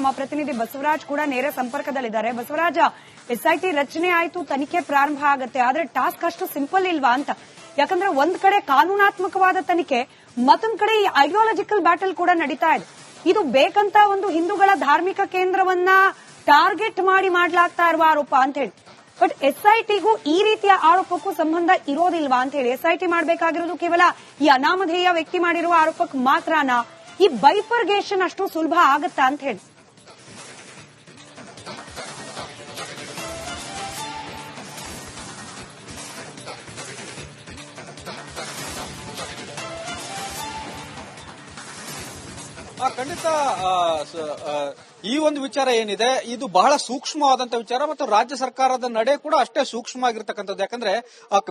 ನಮ್ಮ ಪ್ರತಿನಿಧಿ ಬಸವರಾಜ್ ಕೂಡ ನೇರ ಸಂಪರ್ಕದಲ್ಲಿದ್ದಾರೆ. ಬಸವರಾಜ, ಎಸ್ಐಟಿ ರಚನೆ ಆಯ್ತು, ತನಿಖೆ ಪ್ರಾರಂಭ ಆಗುತ್ತೆ, ಆದ್ರೆ ಟಾಸ್ಕ್ ಅಷ್ಟು ಸಿಂಪಲ್ ಇಲ್ವಾ ಅಂತ? ಯಾಕಂದ್ರೆ ಒಂದ್ ಕಡೆ ಕಾನೂನಾತ್ಮಕವಾದ ತನಿಖೆ, ಮತ್ತೊಂದ್ ಕಡೆ ಈ ಐಡಿಯಾಲಜಿಕಲ್ ಬ್ಯಾಟಲ್ ಕೂಡ ನಡೀತಾ ಇದೆ. ಇದು ಬೇಕಂತ ಒಂದು ಹಿಂದೂಗಳ ಧಾರ್ಮಿಕ ಕೇಂದ್ರವನ್ನ ಟಾರ್ಗೆಟ್ ಮಾಡಿ ಮಾಡ್ಲಾಗ್ತಾ ಇರುವ ಆರೋಪ ಅಂತ ಹೇಳಿ. ಬಟ್ ಎಸ್ಐಟಿಗೂ ಈ ರೀತಿಯ ಆರೋಪಕ್ಕೂ ಸಂಬಂಧ ಇರೋದಿಲ್ವಾ ಅಂತ ಹೇಳಿ? ಎಸ್ಐಟಿ ಮಾಡಬೇಕಾಗಿರೋದು ಕೇವಲ ಈ ಅನಾಮಧೇಯ ವ್ಯಕ್ತಿ ಮಾಡಿರುವ ಆರೋಪಕ್ಕೆ ಮಾತ್ರನಾ? ಈ ಬೈಫರ್ಗೇಷನ್ ಅಷ್ಟು ಸುಲಭ ಆಗತ್ತಾ ಅಂತ ಹೇಳಿ? ಖಂಡಿತ ಈ ಒಂದು ವಿಚಾರ ಏನಿದೆ ಇದು ಬಹಳ ಸೂಕ್ಷ್ಮವಾದಂತಹ ವಿಚಾರ ಮತ್ತು ರಾಜ್ಯ ಸರ್ಕಾರದ ನಡೆ ಕೂಡ ಅಷ್ಟೇ ಸೂಕ್ಷ್ಮ ಆಗಿರ್ತಕ್ಕಂಥದ್ದು. ಯಾಕಂದ್ರೆ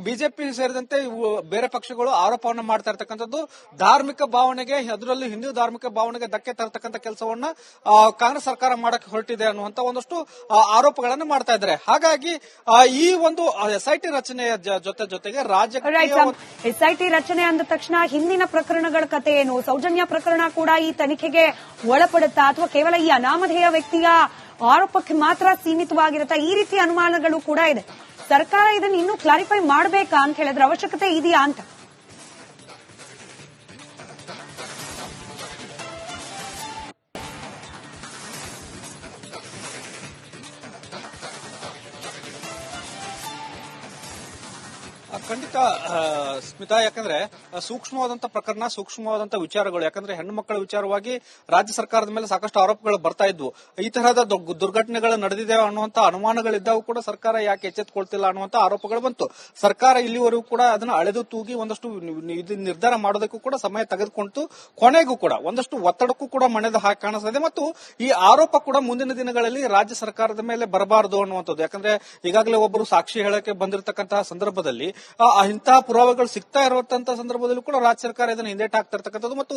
ಬಿಜೆಪಿ ಸೇರಿದಂತೆ ಬೇರೆ ಪಕ್ಷಗಳು ಆರೋಪವನ್ನು ಮಾಡ್ತಾ ಇರ್ತಕ್ಕಂಥದ್ದು ಧಾರ್ಮಿಕ ಭಾವನೆಗೆ, ಅದರಲ್ಲೂ ಹಿಂದೂ ಧಾರ್ಮಿಕ ಭಾವನೆಗೆ ಧಕ್ಕೆ ತರತಕ್ಕಂಥ ಕೆಲಸವನ್ನ ಕಾಂಗ್ರೆಸ್ ಸರ್ಕಾರ ಮಾಡಕ್ಕೆ ಹೊರಟಿದೆ ಅನ್ನುವಂತ ಒಂದಷ್ಟು ಆರೋಪಗಳನ್ನು ಮಾಡ್ತಾ ಇದ್ದಾರೆ. ಹಾಗಾಗಿ ಈ ಒಂದು ಎಸ್ಐಟಿ ರಚನೆಯ ಜೊತೆಗೆ ರಾಜ್ಯ ಎಸ್ಐಟಿ ರಚನೆ ಅಂದ ತಕ್ಷಣ ಹಿಂದಿನ ಪ್ರಕರಣಗಳ ಕತೆ ಏನು? ಸೌಜನ್ಯ ಪ್ರಕರಣ ಕೂಡ ಈ ತನಿಖೆಗೆ ಒಳಪಡುತ್ತಾ ಅಥವಾ ಕೇವಲ ಈ ಅನಾಮಧೇಯ ವ್ಯಕ್ತಿಯ ಆರೋಪಕ್ಕೆ ಮಾತ್ರ ಸೀಮಿತವಾಗಿರುತ್ತಾ? ಈ ರೀತಿಯ ಅನುಮಾನಗಳು ಕೂಡ ಇದೆ. ಸರ್ಕಾರ ಇದನ್ನು ಇನ್ನೂ ಕ್ಲಾರಿಫೈ ಮಾಡಬೇಕಾ ಅಂತ ಹೇಳಿದ್ರೆ ಅವಶ್ಯಕತೆ ಇದೆಯಾ ಅಂತ? ಖಂಡಿತ ಸ್ಮಿತಾ, ಯಾಕಂದ್ರೆ ಸೂಕ್ಷ್ಮವಾದಂತಹ ಪ್ರಕರಣ, ಸೂಕ್ಷ್ಮವಾದಂತಹ ವಿಚಾರಗಳು. ಯಾಕಂದ್ರೆ ಹೆಣ್ಣು ಮಕ್ಕಳ ವಿಚಾರವಾಗಿ ರಾಜ್ಯ ಸರ್ಕಾರದ ಮೇಲೆ ಸಾಕಷ್ಟು ಆರೋಪಗಳು ಬರ್ತಾ ಇದ್ವು. ಈ ತರಹದ ದುರ್ಘಟನೆಗಳು ನಡೆದಿದೆ ಅನ್ನುವಂತ ಅನುಮಾನಗಳಿದ್ದಾಗೂ ಕೂಡ ಸರ್ಕಾರ ಯಾಕೆ ಎಚ್ಚೆತ್ತುಕೊಳ್ತಿಲ್ಲ ಅನ್ನುವಂತ ಆರೋಪಗಳು ಬಂತು. ಸರ್ಕಾರ ಇಲ್ಲಿವರೆಗೂ ಕೂಡ ಅದನ್ನ ಅಳೆದು ತೂಗಿ ಒಂದಷ್ಟು ನಿರ್ಧಾರ ಮಾಡೋದಕ್ಕೂ ಕೂಡ ಸಮಯ ತೆಗೆದುಕೊಂಡು ಕೊನೆಗೂ ಕೂಡ ಒಂದಷ್ಟು ಒತ್ತಡಕ್ಕೂ ಕೂಡ ಮಣೆದ ಹಾಕಿ ಕಾಣಿಸ್ತಿದೆ. ಮತ್ತು ಈ ಆರೋಪ ಕೂಡ ಮುಂದಿನ ದಿನಗಳಲ್ಲಿ ರಾಜ್ಯ ಸರ್ಕಾರದ ಮೇಲೆ ಬರಬಾರದು ಅನ್ನುವಂಥದ್ದು. ಯಾಕಂದ್ರೆ ಈಗಾಗಲೇ ಒಬ್ಬರು ಸಾಕ್ಷಿ ಹೇಳಕ್ಕೆ ಬಂದಿರತಕ್ಕಂತಹ ಸಂದರ್ಭದಲ್ಲಿ ಇಂತಹ ಪುರಾವೆಗಳು ಸಿಗ್ತಾ ಇರುವಂತಹ ಸಂದರ್ಭದಲ್ಲೂ ಕೂಡ ರಾಜ್ಯ ಸರ್ಕಾರ ಇದನ್ನು ಹಿಂದೇಟ್ ಹಾಕ್ತಾ ಇರ್ತಕ್ಕಂಥದ್ದು ಮತ್ತು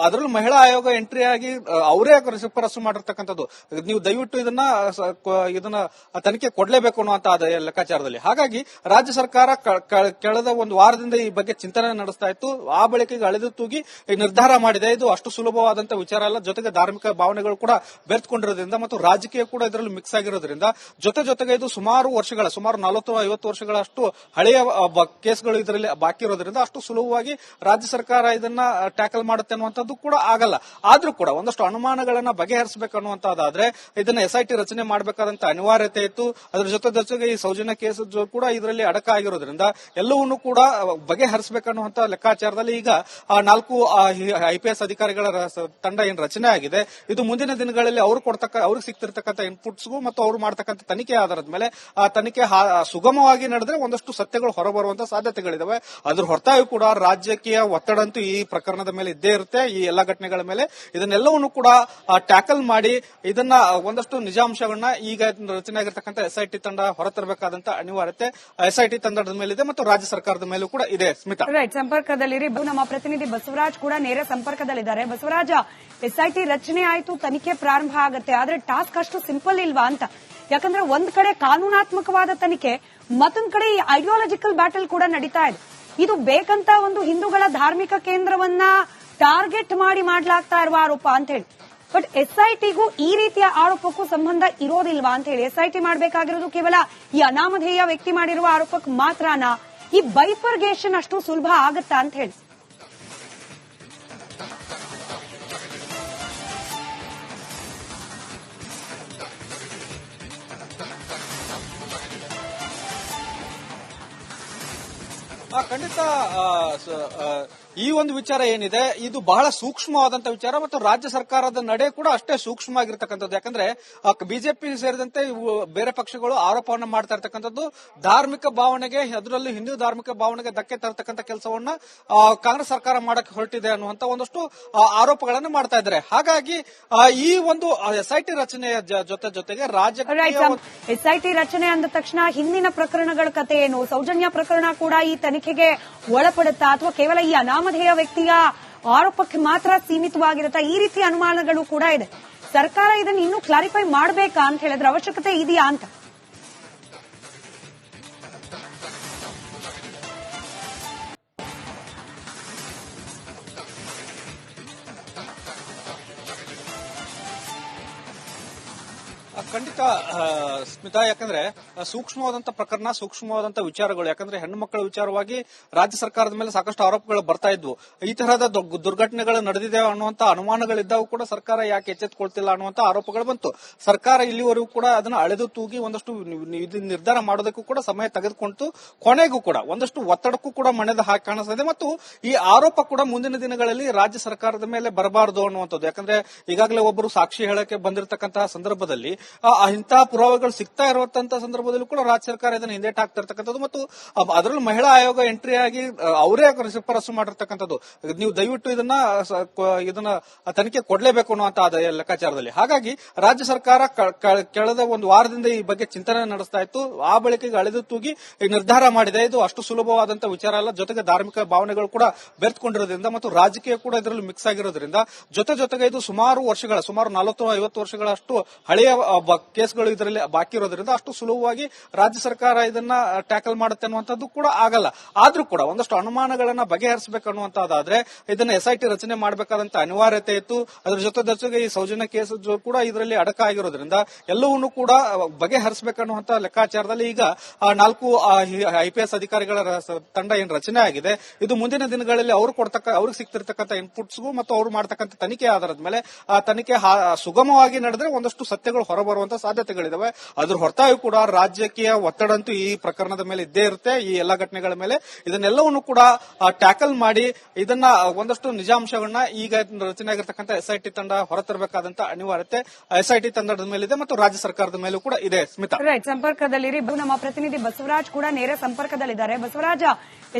ಅದರಲ್ಲೂ ಮಹಿಳಾ ಆಯೋಗ ಎಂಟ್ರಿ ಆಗಿ ಅವರೇ ಶಿಫಾರಸು ಮಾಡಿರ್ತಕ್ಕಂಥದ್ದು. ನೀವು ದಯವಿಟ್ಟು ಇದನ್ನ ತನಿಖೆ ಕೊಡಲೇಬೇಕು ಅನ್ನುವಂತ ಲೆಕ್ಕಾಚಾರದಲ್ಲಿ. ಹಾಗಾಗಿ ರಾಜ್ಯ ಸರ್ಕಾರ ಕಳೆದ ಒಂದು ವಾರದಿಂದ ಈ ಬಗ್ಗೆ ಚಿಂತನೆ ನಡೆಸ್ತಾ ಇತ್ತು. ಆ ಬಳಿಕ ಈಗ ಅಳೆದು ತೂಗಿ ನಿರ್ಧಾರ ಮಾಡಿದೆ. ಇದು ಅಷ್ಟು ಸುಲಭವಾದಂತಹ ವಿಚಾರ ಅಲ್ಲ. ಜೊತೆಗೆ ಧಾರ್ಮಿಕ ಭಾವನೆಗಳು ಕೂಡ ಬೆರೆತುಕೊಂಡಿರೋದ್ರಿಂದ ಮತ್ತು ರಾಜಕೀಯ ಕೂಡ ಇದರಲ್ಲಿ ಮಿಕ್ಸ್ ಆಗಿರೋದ್ರಿಂದ ಜೊತೆಗೆ ಇದು ಸುಮಾರು 40-50 ವರ್ಷಗಳಷ್ಟು ಹಳೆಯ ಕೇಸ್ಗಳು ಇದರಲ್ಲಿ ಬಾಕಿ ಇರೋದ್ರಿಂದ ಅಷ್ಟು ಸುಲಭವಾಗಿ ರಾಜ್ಯ ಸರ್ಕಾರ ಇದನ್ನ ಟ್ಯಾಕಲ್ ಮಾಡುತ್ತೆ ಅನ್ನುವಂಥದ್ದು ಕೂಡ ಆಗಲ್ಲ. ಆದ್ರೂ ಕೂಡ ಒಂದಷ್ಟು ಅನುಮಾನಗಳನ್ನ ಬಗೆಹರಿಸಬೇಕನ್ನುವಂತಾದ್ರೆ ಇದನ್ನ ಎಸ್ಐಟಿ ರಚನೆ ಮಾಡಬೇಕಾದಂತ ಅನಿವಾರ್ಯತೆ ಇತ್ತು. ಅದರ ಜೊತೆಗೆ ಈ ಸೌಜನ್ಯ ಕೇಸ್ ಕೂಡ ಇದರಲ್ಲಿ ಅಡಕ ಆಗಿರೋದ್ರಿಂದ ಎಲ್ಲವನ್ನೂ ಕೂಡ ಬಗೆಹರಿಸಬೇಕನ್ನುವಂತ ಲೆಕ್ಕಾಚಾರದಲ್ಲಿ ಈಗ 4 IPS ಅಧಿಕಾರಿಗಳ ತಂಡ ಏನ್ ರಚನೆ ಆಗಿದೆ, ಇದು ಮುಂದಿನ ದಿನಗಳಲ್ಲಿ ಅವ್ರಿಗೆ ಸಿಗ್ತಿರ್ತಕ್ಕಂಥ ಇನ್ಪುಟ್ಸ್ಗೂ ಮತ್ತು ಅವರು ಮಾಡತಕ್ಕಂಥ ತನಿಖೆ ಆಧಾರದ ಮೇಲೆ ಆ ತನಿಖೆ ಸುಗಮವಾಗಿ ನಡೆದ್ರೆ ಒಂದಷ್ಟು ಸತ್ಯಗಳು ಹೊರಬರುವಂತಹ ಸಾಧ್ಯತೆಗಳಿದಾವೆ. ಅದ್ರ ಹೊರತಾಗಿ ಕೂಡ ರಾಜಕೀಯ ಒತ್ತಡ ಅಂತೂ ಈ ಪ್ರಕರಣದ ಮೇಲೆ ಇದ್ದೇ ಇರುತ್ತೆ. ಈ ಎಲ್ಲಾ ಘಟನೆಗಳ ಮೇಲೆ ಇದನ್ನೆಲ್ಲವನ್ನು ಕೂಡ ಟ್ಯಾಕಲ್ ಮಾಡಿ ಇದನ್ನ ಒಂದಷ್ಟು ನಿಜಾಂಶಗಳನ್ನ ಈಗ ರಚನೆ ಆಗಿರ್ತಕ್ಕಂಥ ಎಸ್ಐಟಿ ತಂಡ ಹೊರತರಬೇಕಾದಂತ ಅನಿವಾರ್ಯತೆ ಎಸ್ಐಟಿ ತಂಡದ ಮೇಲಿದೆ ಮತ್ತು ರಾಜ್ಯ ಸರ್ಕಾರದ ಮೇಲೂ ಕೂಡ ಇದೆ. ಸ್ಮಿತಾ, ಸಂಪರ್ಕದಲ್ಲಿರಿ. ನಮ್ಮ ಪ್ರತಿನಿಧಿ ಬಸವರಾಜ್ ಕೂಡ ನೇರ ಸಂಪರ್ಕದಲ್ಲಿದ್ದಾರೆ. ಬಸವರಾಜ, ಎಸ್ಐಟಿ ರಚನೆ ಆಯ್ತು, ತನಿಖೆ ಪ್ರಾರಂಭ ಆಗುತ್ತೆ, ಆದ್ರೆ ಟಾಸ್ಕ್ ಅಷ್ಟು ಸಿಂಪಲ್ ಇಲ್ವಾ ಅಂತ? ಯಾಕಂದ್ರೆ ಒಂದ್ ಕಡೆ ಕಾನೂನಾತ್ಮಕವಾದ ತನಿಖೆ, ಮತ್ತೊಂದ್ ಕಡೆ ಈ ಐಡಿಯಾಲಜಿಕಲ್ ಬ್ಯಾಟಲ್ ಕೂಡ ನಡೀತಾ ಇದೆ. ಇದು ಬೇಕಂತ ಒಂದು ಹಿಂದೂಗಳ ಧಾರ್ಮಿಕ ಕೇಂದ್ರವನ್ನ ಟಾರ್ಗೆಟ್ ಮಾಡಿ ಮಾಡ್ಲಾಗ್ತಾ ಇರುವ ಆರೋಪ ಅಂತ ಹೇಳಿ. ಬಟ್ ಎಸ್ಐಟಿಗೂ ಈ ರೀತಿಯ ಆರೋಪಕ್ಕೂ ಸಂಬಂಧ ಇರೋದಿಲ್ವಾ ಅಂತ ಹೇಳಿ? ಎಸ್ಐಟಿ ಮಾಡಬೇಕಾಗಿರೋದು ಕೇವಲ ಈ ಅನಾಮಧೇಯ ವ್ಯಕ್ತಿ ಮಾಡಿರುವ ಆರೋಪಕ್ಕೆ ಮಾತ್ರನಾ? ಈ ಬೈಫರ್ಗೇಷನ್ ಅಷ್ಟು ಸುಲಭ ಆಗತ್ತಾ ಅಂತ ಹೇಳಿ? ಖಂಡಿತ ಈ ಒಂದು ವಿಚಾರ ಏನಿದೆ ಇದು ಬಹಳ ಸೂಕ್ಷ್ಮವಾದಂತಹ ವಿಚಾರ ಮತ್ತು ರಾಜ್ಯ ಸರ್ಕಾರದ ನಡೆ ಕೂಡ ಅಷ್ಟೇ ಸೂಕ್ಷ್ಮ ಆಗಿರ್ತಕ್ಕಂಥದ್ದು. ಯಾಕಂದ್ರೆ ಬಿಜೆಪಿ ಸೇರಿದಂತೆ ಬೇರೆ ಪಕ್ಷಗಳು ಆರೋಪವನ್ನು ಮಾಡ್ತಾ ಇರ್ತಕ್ಕಂಥದ್ದು ಧಾರ್ಮಿಕ ಭಾವನೆಗೆ, ಅದರಲ್ಲೂ ಹಿಂದೂ ಧಾರ್ಮಿಕ ಭಾವನೆಗೆ ಧಕ್ಕೆ ತರತಕ್ಕಂಥ ಕೆಲಸವನ್ನ ಕಾಂಗ್ರೆಸ್ ಸರ್ಕಾರ ಮಾಡಕ್ಕೆ ಹೊರಟಿದೆ ಅನ್ನುವಂತ ಒಂದಷ್ಟು ಆರೋಪಗಳನ್ನು ಮಾಡ್ತಾ ಇದ್ದಾರೆ. ಹಾಗಾಗಿ ಈ ಒಂದು ಎಸ್ಐಟಿ ರಚನೆಯ ಜೊತೆಗೆ ಎಸ್ಐಟಿ ರಚನೆ ಅಂದ ತಕ್ಷಣ ಹಿಂದಿನ ಪ್ರಕರಣಗಳ ಕತೆ ಏನು? ಸೌಜನ್ಯ ಪ್ರಕರಣ ಕೂಡ ಈ ತನಿಖೆಗೆ ಒಳಪಡುತ್ತಾ ಅಥವಾ ಕೇವಲ ಈ ಅನಾಮಧೇಯ ವ್ಯಕ್ತಿಯ ಆರೋಪಕ್ಕೆ ಮಾತ್ರ ಸೀಮಿತವಾಗಿರುತ್ತಾ? ಈ ರೀತಿಯ ಅನುಮಾನಗಳು ಕೂಡ ಇದೆ. ಸರ್ಕಾರ ಇದನ್ನು ಇನ್ನೂ ಕ್ಲಾರಿಫೈ ಮಾಡಬೇಕಾ ಅಂತ ಹೇಳಿದ್ರೆ ಅವಶ್ಯಕತೆ ಇದೆಯಾ ಅಂತ? ಖಂಡಿತ ಸ್ಮಿತಾ, ಯಾಕಂದ್ರೆ ಸೂಕ್ಷ್ಮವಾದಂತ ಪ್ರಕರಣ, ಸೂಕ್ಷ್ಮವಾದಂತ ವಿಚಾರಗಳು. ಯಾಕಂದ್ರೆ ಹೆಣ್ಣು ಮಕ್ಕಳ ವಿಚಾರವಾಗಿ ರಾಜ್ಯ ಸರ್ಕಾರದ ಮೇಲೆ ಸಾಕಷ್ಟು ಆರೋಪಗಳು ಬರ್ತಾ ಇದ್ವು. ಈ ತರಹದ ದುರ್ಘಟನೆಗಳು ನಡೆದಿದೆ ಅನ್ನುವಂತ ಅನುಮಾನಗಳಿದ್ದಾಗೂ ಕೂಡ ಸರ್ಕಾರ ಯಾಕೆ ಎಚ್ಚೆತ್ತುಕೊಳ್ತಿಲ್ಲ ಅನ್ನುವಂತ ಆರೋಪಗಳು ಬಂತು. ಸರ್ಕಾರ ಇಲ್ಲಿವರೆಗೂ ಕೂಡ ಅದನ್ನ ಅಳೆದು ತೂಗಿ ಒಂದಷ್ಟು ನಿರ್ಧಾರ ಮಾಡೋದಕ್ಕೂ ಕೂಡ ಸಮಯ ತೆಗೆದುಕೊಂಡು ಕೊನೆಗೂ ಕೂಡ ಒಂದಷ್ಟು ಒತ್ತಡಕ್ಕೂ ಕೂಡ ಮಣೆದ ಹಾಕಿ ಕಾಣಿಸ್ತಿದೆ. ಮತ್ತು ಈ ಆರೋಪ ಕೂಡ ಮುಂದಿನ ದಿನಗಳಲ್ಲಿ ರಾಜ್ಯ ಸರ್ಕಾರದ ಮೇಲೆ ಬರಬಾರದು ಅನ್ನುವಂಥದ್ದು. ಯಾಕಂದ್ರೆ ಈಗಾಗಲೇ ಒಬ್ಬರು ಸಾಕ್ಷಿ ಹೇಳಕ್ಕೆ ಬಂದಿರತಕ್ಕಂತಹ ಸಂದರ್ಭದಲ್ಲಿ ಇಂತಹ ಪುರಾವೆಗಳು ಸಿಗ್ತಾ ಇರುವಂತಹ ಸಂದರ್ಭದಲ್ಲೂ ಕೂಡ ರಾಜ್ಯ ಸರ್ಕಾರ ಇದನ್ನು ಹಿಂದೇಟ್ ಹಾಕ್ತಾ ಇರ್ತಕ್ಕಂಥದ್ದು ಮತ್ತು ಅದರಲ್ಲೂ ಮಹಿಳಾ ಆಯೋಗ ಎಂಟ್ರಿ ಆಗಿ ಅವರೇ ಶಿಫಾರಸು ಮಾಡಿರ್ತಕ್ಕಂಥದ್ದು. ನೀವು ದಯವಿಟ್ಟು ಇದನ್ನ ತನಿಖೆ ಕೊಡಲೇಬೇಕು ಅನ್ನುವಂತ ಲೆಕ್ಕಾಚಾರದಲ್ಲಿ. ಹಾಗಾಗಿ ರಾಜ್ಯ ಸರ್ಕಾರ ಕಳೆದ ಒಂದು ವಾರದಿಂದ ಈ ಬಗ್ಗೆ ಚಿಂತನೆ ನಡೆಸ್ತಾ ಇತ್ತು. ಆ ಬಳಿಕ ಈಗ ಅಳೆದು ತೂಗಿ ನಿರ್ಧಾರ ಮಾಡಿದೆ. ಇದು ಅಷ್ಟು ಸುಲಭವಾದಂತಹ ವಿಚಾರ ಅಲ್ಲ. ಜೊತೆಗೆ ಧಾರ್ಮಿಕ ಭಾವನೆಗಳು ಕೂಡ ಬೆರೆತುಕೊಂಡಿರೋದ್ರಿಂದ ಮತ್ತು ರಾಜಕೀಯ ಕೂಡ ಇದರಲ್ಲಿ ಮಿಕ್ಸ್ ಆಗಿರೋದ್ರಿಂದ ಜೊತೆಗೆ ಇದು ಸುಮಾರು 40-50 ವರ್ಷಗಳಷ್ಟು ಹಳೆಯ ಕೇಸ್ಗಳು ಇದರಲ್ಲಿ ಬಾಕಿ ಇರೋದ್ರಿಂದ ಅಷ್ಟು ಸುಲಭವಾಗಿ ರಾಜ್ಯ ಸರ್ಕಾರ ಇದನ್ನ ಟ್ಯಾಕಲ್ ಮಾಡುತ್ತೆ ಅನ್ನುವಂಥದ್ದು ಕೂಡ ಆಗಲ್ಲ. ಆದ್ರೂ ಕೂಡ ಒಂದಷ್ಟು ಅನುಮಾನಗಳನ್ನ ಬಗೆಹರಿಸಬೇಕನ್ನುವಂತಾದ್ರೆ ಇದನ್ನ SIT ರಚನೆ ಮಾಡಬೇಕಾದಂತ ಅನಿವಾರ್ಯತೆ ಇತ್ತು. ಅದರ ಜೊತೆಗೆ ಈ ಸೌಜನ್ಯ ಕೇಸ್ ಕೂಡ ಇದರಲ್ಲಿ ಅಡಕ ಆಗಿರೋದ್ರಿಂದ ಎಲ್ಲವನ್ನೂ ಕೂಡ ಬಗೆಹರಿಸಬೇಕನ್ನುವಂತ ಲೆಕ್ಕಾಚಾರದಲ್ಲಿ ಈಗ 4 IPS ಅಧಿಕಾರಿಗಳ ತಂಡ ಏನ್ ರಚನೆ ಆಗಿದೆ, ಇದು ಮುಂದಿನ ದಿನಗಳಲ್ಲಿ ಅವ್ರಿಗೆ ಸಿಗ್ತಿರ್ತಕ್ಕಂಥ ಇನ್ಪುಟ್ಸ್ಗೂ ಮತ್ತು ಅವರು ಮಾಡತಕ್ಕಂಥ ತನಿಖೆ ಆಧಾರದ ಮೇಲೆ ಆ ತನಿಖೆ ಸುಗಮವಾಗಿ ನಡೆದ್ರೆ ಒಂದಷ್ಟು ಸತ್ಯಗಳು ಹೊರಬರುವಂತ ಸಾಧ್ಯತೆಗಳಿದಾವೆ. ಅದ್ರ ಹೊರತಾಗಿ ಕೂಡ ರಾಜಕೀಯ ಒತ್ತಡಂತೂ ಈ ಪ್ರಕರಣದ ಮೇಲೆ ಇದ್ದೇ ಇರುತ್ತೆ. ಈ ಎಲ್ಲಾ ಘಟನೆಗಳ ಮೇಲೆ ಇದನ್ನೆಲ್ಲವನ್ನು ಕೂಡ ಟ್ಯಾಕಲ್ ಮಾಡಿ ಇದನ್ನ ಒಂದಷ್ಟು ನಿಜಾಂಶಗಳನ್ನ ಈಗ ರಚನೆ ಆಗಿರ್ತಕ್ಕಂಥ SIT ತಂಡ ಹೊರತರಬೇಕಾದಂತ ಅನಿವಾರ್ಯತೆ SIT ತಂಡದ ಮೇಲಿದೆ ಮತ್ತು ರಾಜ್ಯ ಸರ್ಕಾರದ ಮೇಲೂ ಕೂಡ ಇದೆ. ಸ್ಮಿತಾ, ರೈಟ್, ಸಂಪರ್ಕದಲ್ಲಿರಿ. ನಮ್ಮ ಪ್ರತಿನಿಧಿ ಬಸವರಾಜ್ ಕೂಡ ನೇರ ಸಂಪರ್ಕದಲ್ಲಿದ್ದಾರೆ. ಬಸವರಾಜ,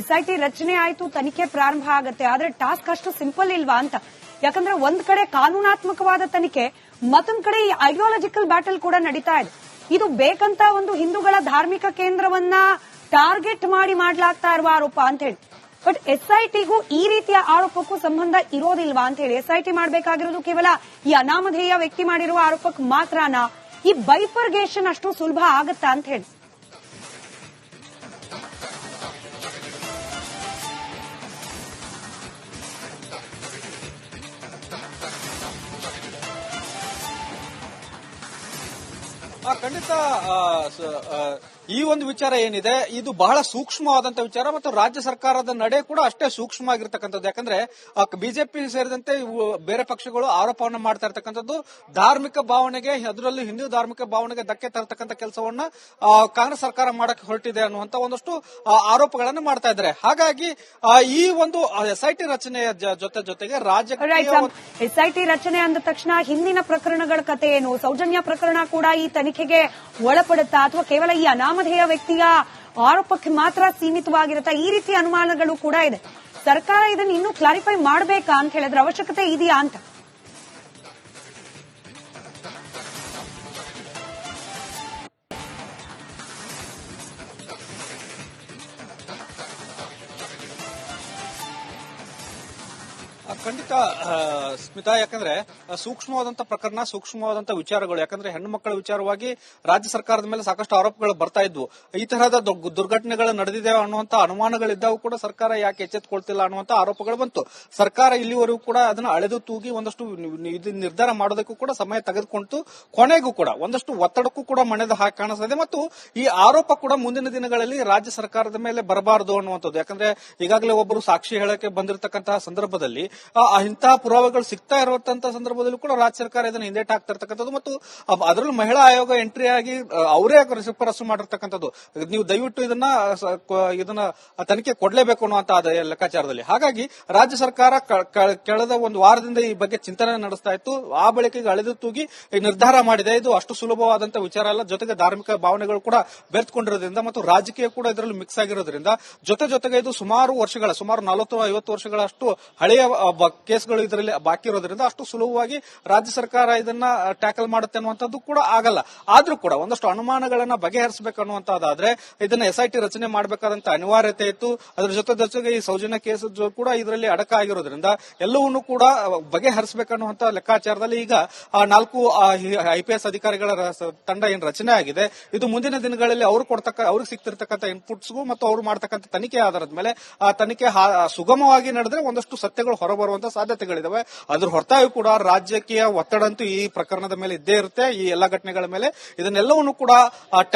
SIT ರಚನೆ ಆಯ್ತು, ತನಿಖೆ ಪ್ರಾರಂಭ ಆಗುತ್ತೆ, ಆದ್ರೆ ಟಾಸ್ಕ್ ಅಷ್ಟು ಸಿಂಪಲ್ ಇಲ್ವಾ ಅಂತ? ಯಾಕಂದ್ರೆ ಒಂದ್ ಕಡೆ ಕಾನೂನಾತ್ಮಕವಾದ ತನಿಖೆ, ಮತ್ತೊಂದ್ ಕಡೆ ಈ ಐಡಿಯಾಲಜಿಕಲ್ ಬ್ಯಾಟಲ್ ಕೂಡ ನಡೀತಾ ಇದೆ. ಇದು ಬೇಕಂತ ಒಂದು ಹಿಂದೂಗಳ ಧಾರ್ಮಿಕ ಕೇಂದ್ರವನ್ನ ಟಾರ್ಗೆಟ್ ಮಾಡಿ ಮಾಡ್ಲಾಗ್ತಾ ಇರುವ ಆರೋಪ ಅಂತ ಹೇಳಿ. ಬಟ್ SITಗೂ ಈ ರೀತಿಯ ಆರೋಪಕ್ಕೂ ಸಂಬಂಧ ಇರೋದಿಲ್ವಾ ಅಂತ ಹೇಳಿ? SIT ಮಾಡಬೇಕಾಗಿರೋದು ಕೇವಲ ಈ ಅನಾಮಧೇಯ ವ್ಯಕ್ತಿ ಮಾಡಿರುವ ಆರೋಪಕ್ಕೆ ಮಾತ್ರನಾ? ಈ ಬೈಫರ್ಗೇಷನ್ ಅಷ್ಟು ಸುಲಭ ಆಗತ್ತಾ ಅಂತ ಹೇಳಿ? ಖಂಡಿತ ಈ ಒಂದು ವಿಚಾರ ಏನಿದೆ ಇದು ಬಹಳ ಸೂಕ್ಷ್ಮವಾದಂತ ವಿಚಾರ ಮತ್ತು ರಾಜ್ಯ ಸರ್ಕಾರದ ನಡೆ ಕೂಡ ಅಷ್ಟೇ ಸೂಕ್ಷ್ಮವಾಗಿರ್ತಕ್ಕಂಥದ್ದು. ಯಾಕಂದ್ರೆ ಬಿಜೆಪಿ ಸೇರಿದಂತೆ ಬೇರೆ ಪಕ್ಷಗಳು ಆರೋಪವನ್ನು ಮಾಡ್ತಾ ಇರ್ತಕ್ಕಂಥದ್ದು ಧಾರ್ಮಿಕ ಭಾವನೆಗೆ, ಅದರಲ್ಲಿ ಹಿಂದೂ ಧಾರ್ಮಿಕ ಭಾವನೆಗೆ ಧಕ್ಕೆ ತರತಕ್ಕಂಥ ಕೆಲಸವನ್ನ ಕಾಂಗ್ರೆಸ್ ಸರ್ಕಾರ ಮಾಡಕ್ಕೆ ಹೊರಟಿದೆ ಅನ್ನುವಂತ ಒಂದಷ್ಟು ಆರೋಪಗಳನ್ನು ಮಾಡ್ತಾ ಇದ್ದಾರೆ. ಹಾಗಾಗಿ ಈ ಒಂದು SIT ರಚನೆಯ ಜೊತೆಗೆ SIT ರಚನೆ ಅಂದ ತಕ್ಷಣ ಹಿಂದಿನ ಪ್ರಕರಣಗಳ ಕತೆ ಏನು? ಸೌಜನ್ಯ ಪ್ರಕರಣ ಕೂಡ ಈ ತನಿಖೆಗೆ ಒಳಪಡುತ್ತಾ ಅಥವಾ ಕೇವಲ ಈ ಅನಾಮಧೇಯ ವ್ಯಕ್ತಿಯ ಆರೋಪಕ್ಕೆ ಮಾತ್ರ ಸೀಮಿತವಾಗಿರುತ್ತಾ? ಈ ರೀತಿಯ ಅನುಮಾನಗಳು ಕೂಡ ಇದೆ. ಸರ್ಕಾರ ಇದನ್ನು ಇನ್ನೂ ಕ್ಲಾರಿಫೈ ಮಾಡಬೇಕಾ ಅಂತ ಹೇಳಿದ್ರೆ ಅವಶ್ಯಕತೆ ಇದೆಯಾ ಅಂತ? ಖಂಡಿತ ಸ್ಮಿತಾ, ಯಾಕಂದ್ರೆ ಸೂಕ್ಷ್ಮವಾದಂತ ಪ್ರಕರಣ, ಸೂಕ್ಷ್ಮವಾದಂತ ವಿಚಾರಗಳು. ಯಾಕಂದ್ರೆ ಹೆಣ್ಣು ಮಕ್ಕಳ ವಿಚಾರವಾಗಿ ರಾಜ್ಯ ಸರ್ಕಾರದ ಮೇಲೆ ಸಾಕಷ್ಟು ಆರೋಪಗಳು ಬರ್ತಾ ಇದ್ವು. ಈ ತರಹದ ದುರ್ಘಟನೆಗಳು ನಡೆದಿದೆ ಅನ್ನುವಂತ ಅನುಮಾನಗಳಿದ್ದಾಗೂ ಕೂಡ ಸರ್ಕಾರ ಯಾಕೆ ಎಚ್ಚೆತ್ತುಕೊಳ್ತಿಲ್ಲ ಅನ್ನುವಂತ ಆರೋಪಗಳು ಬಂತು. ಸರ್ಕಾರ ಇಲ್ಲಿವರೆಗೂ ಕೂಡ ಅದನ್ನ ಅಳೆದು ತೂಗಿ ಒಂದಷ್ಟು ನಿರ್ಧಾರ ಮಾಡೋದಕ್ಕೂ ಕೂಡ ಸಮಯ ತೆಗೆದುಕೊಂಡು ಕೊನೆಗೂ ಕೂಡ ಒಂದಷ್ಟು ಒತ್ತಡಕ್ಕೂ ಕೂಡ ಮಣೆದ ಹಾಕಿ ಕಾಣಿಸ್ತಿದೆ ಮತ್ತು ಈ ಆರೋಪ ಕೂಡ ಮುಂದಿನ ದಿನಗಳಲ್ಲಿ ರಾಜ್ಯ ಸರ್ಕಾರದ ಮೇಲೆ ಬರಬಾರದು ಅನ್ನುವಂಥದ್ದು. ಯಾಕಂದ್ರೆ ಈಗಾಗಲೇ ಒಬ್ಬರು ಸಾಕ್ಷಿ ಹೇಳಕ್ಕೆ ಬಂದಿರತಕ್ಕಂತಹ ಸಂದರ್ಭದಲ್ಲಿ ಇಂತಹ ಪುರಾವೆಗಳು ಸಿಗ್ತಾ ಇರುವಂತಹ ಸಂದರ್ಭದಲ್ಲೂ ಕೂಡ ರಾಜ್ಯ ಸರ್ಕಾರ ಇದನ್ನು ಹಿಂದೇಟ್ ಹಾಕ್ತಾ ಇರ್ತಕ್ಕಂಥದ್ದು ಮತ್ತು ಅದರಲ್ಲೂ ಮಹಿಳಾ ಆಯೋಗ ಎಂಟ್ರಿ ಆಗಿ ಅವರೇ ಶಿಫಾರಸು ಮಾಡಿರ್ತಕ್ಕಂಥದ್ದು. ನೀವು ದಯವಿಟ್ಟು ಇದನ್ನ ತನಿಖೆ ಕೊಡಲೇಬೇಕು ಅನ್ನುವಂತ ಲೆಕ್ಕಾಚಾರದಲ್ಲಿ. ಹಾಗಾಗಿ ರಾಜ್ಯ ಸರ್ಕಾರ ಕಳೆದ ಒಂದು ವಾರದಿಂದ ಈ ಬಗ್ಗೆ ಚಿಂತನೆ ನಡೆಸ್ತಾ ಇತ್ತು. ಆ ಬಳಿಕ ಈಗ ಅಳೆದು ತೂಗಿ ನಿರ್ಧಾರ ಮಾಡಿದೆ. ಇದು ಅಷ್ಟು ಸುಲಭವಾದಂತ ವಿಚಾರ ಅಲ್ಲ. ಜೊತೆಗೆ ಧಾರ್ಮಿಕ ಭಾವನೆಗಳು ಕೂಡ ಬೆರೆತುಕೊಂಡಿರೋದ್ರಿಂದ ಮತ್ತು ರಾಜಕೀಯ ಕೂಡ ಇದರಲ್ಲಿ ಮಿಕ್ಸ್ ಆಗಿರೋದ್ರಿಂದ ಜೊತೆಗೆ ಇದು ಸುಮಾರು 40-50 ವರ್ಷಗಳಷ್ಟು ಹಳೆಯ ಕೇಸ್ಗಳು ಇದರಲ್ಲಿ ಬಾಕಿ ಇರೋದ್ರಿಂದ ಅಷ್ಟು ಸುಲಭವಾಗಿ ರಾಜ್ಯ ಸರ್ಕಾರ ಇದನ್ನ ಟ್ಯಾಕಲ್ ಮಾಡುತ್ತೆ ಅನ್ನುವಂಥದ್ದು ಕೂಡ ಆಗಲ್ಲ. ಆದ್ರೂ ಕೂಡ ಒಂದಷ್ಟು ಅನುಮಾನಗಳನ್ನ ಬಗೆಹರಿಸಬೇಕನ್ನುವಂತಾದ್ರೆ ಇದನ್ನ SIT ರಚನೆ ಮಾಡಬೇಕಾದಂತ ಅನಿವಾರ್ಯತೆ ಇತ್ತು. ಅದರ ಜೊತೆಗೆ ಈ ಸೌಜನ್ಯ ಕೇಸ್ ಕೂಡ ಇದರಲ್ಲಿ ಅಡಕ ಆಗಿರೋದ್ರಿಂದ ಎಲ್ಲವನ್ನೂ ಕೂಡ ಬಗೆಹರಿಸಬೇಕನ್ನುವಂತ ಲೆಕ್ಕಾಚಾರದಲ್ಲಿ ಈಗ 4 IPS ಅಧಿಕಾರಿಗಳ ತಂಡ ಏನ್ ರಚನೆ ಆಗಿದೆ, ಇದು ಮುಂದಿನ ದಿನಗಳಲ್ಲಿ ಅವ್ರಿಗೆ ಸಿಗ್ತಿರ್ತಕ್ಕಂಥ ಇನ್ಪುಟ್ಸ್ಗೂ ಮತ್ತು ಅವರು ಮಾಡತಕ್ಕಂಥ ತನಿಖೆ ಆಧಾರದ ಮೇಲೆ ಆ ತನಿಖೆ ಸುಗಮವಾಗಿ ನಡೆದ್ರೆ ಒಂದಷ್ಟು ಸತ್ಯಗಳು ಹೊರಬರುವ ಬರುವಂತ ಸಾಧ್ಯತೆಗಳಿದಾವೆ. ಅದ್ರ ಹೊರತಾಗಿ ಕೂಡ ರಾಜಕೀಯ ಒತ್ತಡ ಅಂತೂ ಈ ಪ್ರಕರಣದ ಮೇಲೆ ಇದ್ದೇ ಇರುತ್ತೆ. ಈ ಎಲ್ಲಾ ಘಟನೆಗಳ ಮೇಲೆ ಇದನ್ನೆಲ್ಲವನ್ನು ಕೂಡ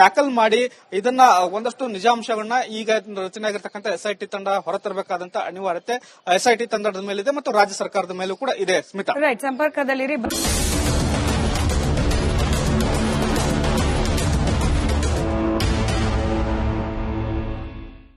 ಟ್ಯಾಕಲ್ ಮಾಡಿ ಇದನ್ನ ಒಂದಷ್ಟು ನಿಜಾಂಶಗಳನ್ನ ಈಗ ರಚನೆ ಆಗಿರ್ತಕ್ಕಂಥ ಎಸ್ಐಟಿ ತಂಡ ಹೊರತರಬೇಕಾದಂತ ಅನಿವಾರ್ಯತೆ ಎಸ್ಐಟಿ ತಂಡದ ಮೇಲಿದೆ ಮತ್ತು ರಾಜ್ಯ ಸರ್ಕಾರದ ಮೇಲೂ ಕೂಡ ಇದೆ. ಸ್ಮಿತಾ, ರೈಟ್, ಸಂಪರ್ಕದಲ್ಲಿರಿ.